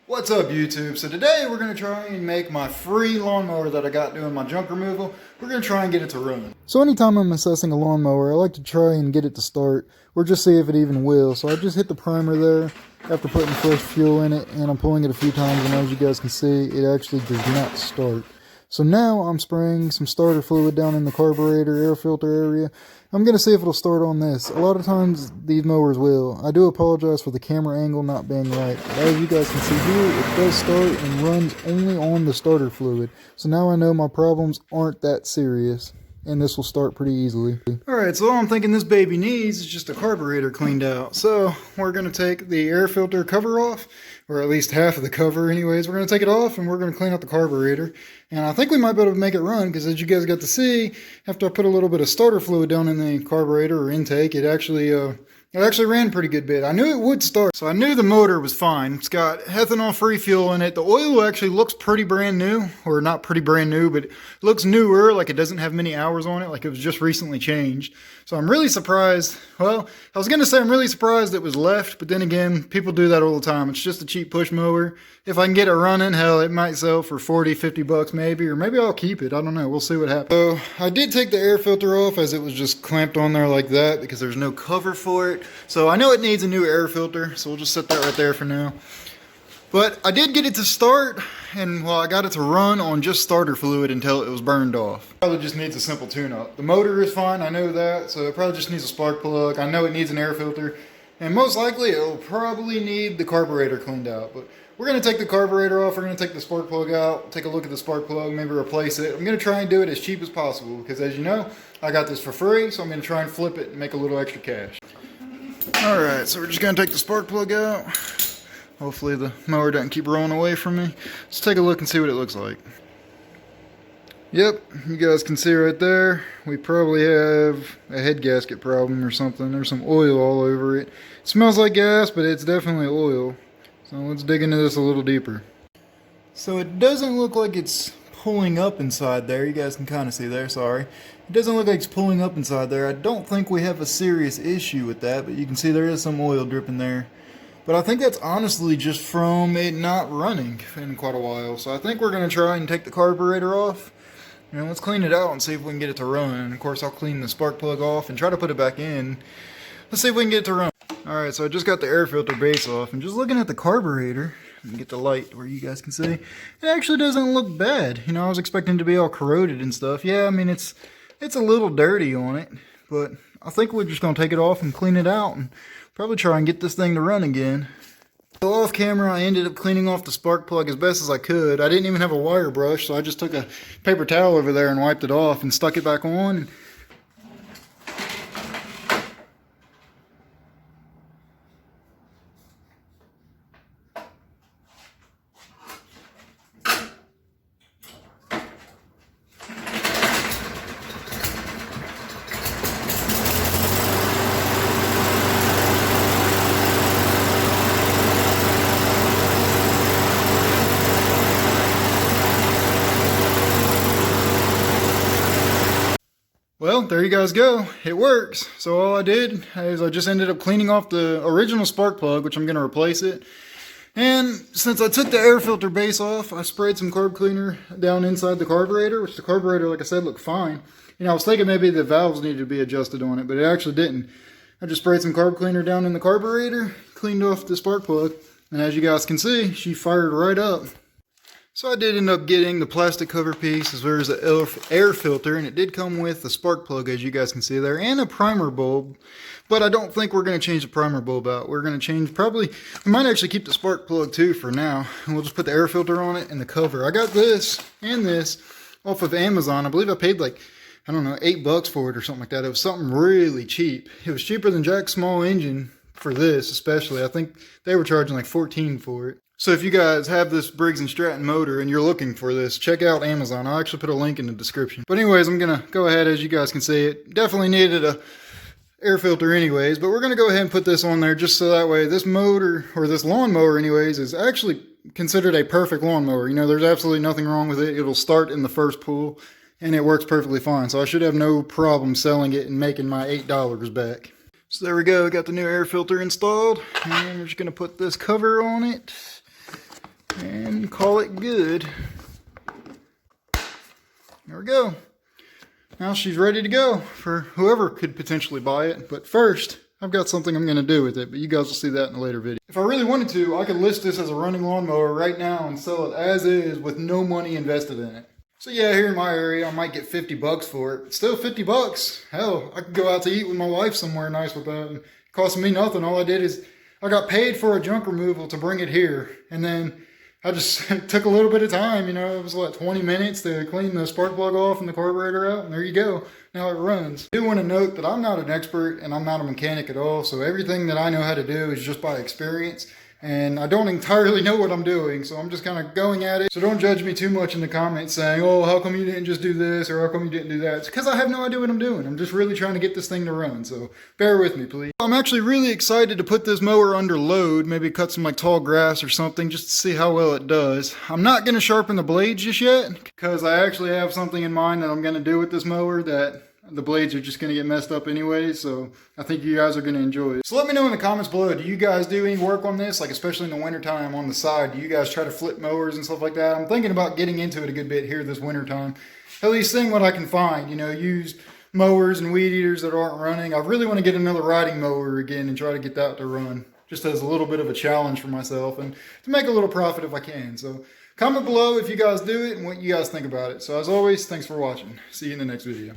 What's up YouTube? So today we're going to try and make my free lawnmower that I got doing my junk removal. We're going to try and get it to run. So anytime I'm assessing a lawnmower, I like to try and get it to start or just see if it even will. So I just hit the primer there after putting fresh fuel in it, and I'm pulling it a few times, and as you guys can see, it actually does not start. So now I'm spraying some starter fluid down in the carburetor air filter area. I'm going to see if it'll start on this. A lot of times these mowers will. I do apologize for the camera angle not being right. But as you guys can see here, it does start and runs only on the starter fluid. So now I know my problems aren't that serious, and this will start pretty easily. Alright, so all I'm thinking this baby needs is just a carburetor cleaned out. So we're going to take the air filter cover off, or at least half of the cover anyways. We're going to take it off and we're going to clean out the carburetor. And I think we might be able to make it run, because as you guys got to see, after I put a little bit of starter fluid down in the carburetor or intake, it actually ran a pretty good bit. I knew it would start, so I knew the motor was fine. It's got ethanol-free fuel in it. The oil actually looks pretty brand new, or not pretty brand new, but it looks newer, like it doesn't have many hours on it, like it was just recently changed. So I'm really surprised. Well, I was going to say I'm really surprised it was left, but then again, people do that all the time. It's just a cheap push mower. If I can get it running, hell, it might sell for 40, 50 bucks maybe, or maybe I'll keep it. I don't know. We'll see what happens. So I did take the air filter off, as it was just clamped on there like that because there's no cover for it. So I know it needs a new air filter, so we'll just set that right there for now. But I did get it to start, and well, I got it to run on just starter fluid until it was burned off. Probably just needs a simple tune-up. The motor is fine, I know that, so it probably just needs a spark plug. I know it needs an air filter, and most likely it'll probably need the carburetor cleaned out. But we're going to take the carburetor off, we're going to take the spark plug out, take a look at the spark plug, maybe replace it. I'm going to try and do it as cheap as possible, because as you know, I got this for free, so I'm going to try and flip it and make a little extra cash. Alright, so we're just going to take the spark plug out. Hopefully the mower doesn't keep rolling away from me. Let's take a look and see what it looks like. Yep, you guys can see right there, we probably have a head gasket problem or something. There's some oil all over it. It smells like gas, but it's definitely oil. So let's dig into this a little deeper. So it doesn't look like it's pulling up inside there. You guys can kind of see there, sorry. It doesn't look like it's pulling up inside there. I don't think we have a serious issue with that, but you can see there is some oil dripping there. But I think that's honestly just from it not running in quite a while. So I think we're going to try and take the carburetor off. And let's clean it out and see if we can get it to run. And of course I'll clean the spark plug off and try to put it back in. Let's see if we can get it to run. Alright, so I just got the air filter base off. And just looking at the carburetor, and get the light where you guys can see, it actually doesn't look bad. You know, I was expecting it to be all corroded and stuff. Yeah, I mean, it's a little dirty on it. But I think we're just going to take it off and clean it out. And probably try and get this thing to run again. So off camera, I ended up cleaning off the spark plug as best as I could. I didn't even have a wire brush, so I just took a paper towel over there and wiped it off and stuck it back on. Well, there you guys go. It works. So all I did is I just ended up cleaning off the original spark plug, which I'm going to replace it. And since I took the air filter base off, I sprayed some carb cleaner down inside the carburetor, which the carburetor, like I said, looked fine. You know, I was thinking maybe the valves needed to be adjusted on it, but it actually didn't. I just sprayed some carb cleaner down in the carburetor, cleaned off the spark plug, and as you guys can see, she fired right up. So I did end up getting the plastic cover piece as well as the air filter, and it did come with the spark plug, as you guys can see there, and a primer bulb. But I don't think we're going to change the primer bulb out. We're going to change we might actually keep the spark plug too for now. And we'll just put the air filter on it and the cover. I got this and this off of Amazon. I believe I paid like, I don't know, $8 for it or something like that. It was something really cheap. It was cheaper than Jack's small engine for this especially. I think they were charging like $14 for it. So if you guys have this Briggs & Stratton motor and you're looking for this, check out Amazon. I'll actually put a link in the description. But anyways, I'm going to go ahead, as you guys can see, it definitely needed a air filter anyways, but we're going to go ahead and put this on there just so that way this motor, or this lawnmower anyways, is actually considered a perfect lawnmower. You know, there's absolutely nothing wrong with it. It'll start in the first pull and it works perfectly fine. So I should have no problem selling it and making my $8 back. So there we go, got the new air filter installed, and we're just going to put this cover on it. and call it good. There we go. Now she's ready to go for whoever could potentially buy it. But first, I've got something I'm going to do with it, but you guys will see that in a later video. If I really wanted to, I could list this as a running lawnmower right now and sell it as is with no money invested in it. So yeah, here in my area, I might get 50 bucks for it. But still 50 bucks. Hell, I could go out to eat with my wife somewhere nice with that. And it cost me nothing. All I did is I got paid for a junk removal to bring it here. And then I just took a little bit of time, you know, it was what, 20 minutes to clean the spark plug off and the carburetor out, and there you go. Now it runs. I do want to note that I'm not an expert and I'm not a mechanic at all, so everything that I know how to do is just by experience. And I don't entirely know what I'm doing, so I'm just kind of going at it. So don't judge me too much in the comments saying, oh, how come you didn't just do this, or how come you didn't do that? It's because I have no idea what I'm doing. I'm just really trying to get this thing to run, so bear with me, please. I'm actually really excited to put this mower under load, maybe cut some like tall grass or something, just to see how well it does. I'm not going to sharpen the blades just yet, because I actually have something in mind that I'm going to do with this mower that the blades are just going to get messed up anyway, so I think you guys are going to enjoy it. So let me know in the comments below, do you guys do any work on this? Like especially in the wintertime on the side, do you guys try to flip mowers and stuff like that? I'm thinking about getting into it a good bit here this wintertime. At least seeing what I can find, you know, used mowers and weed eaters that aren't running. I really want to get another riding mower again and try to get that to run. Just as a little bit of a challenge for myself and to make a little profit if I can. So comment below if you guys do it and what you guys think about it. So as always, thanks for watching. See you in the next video.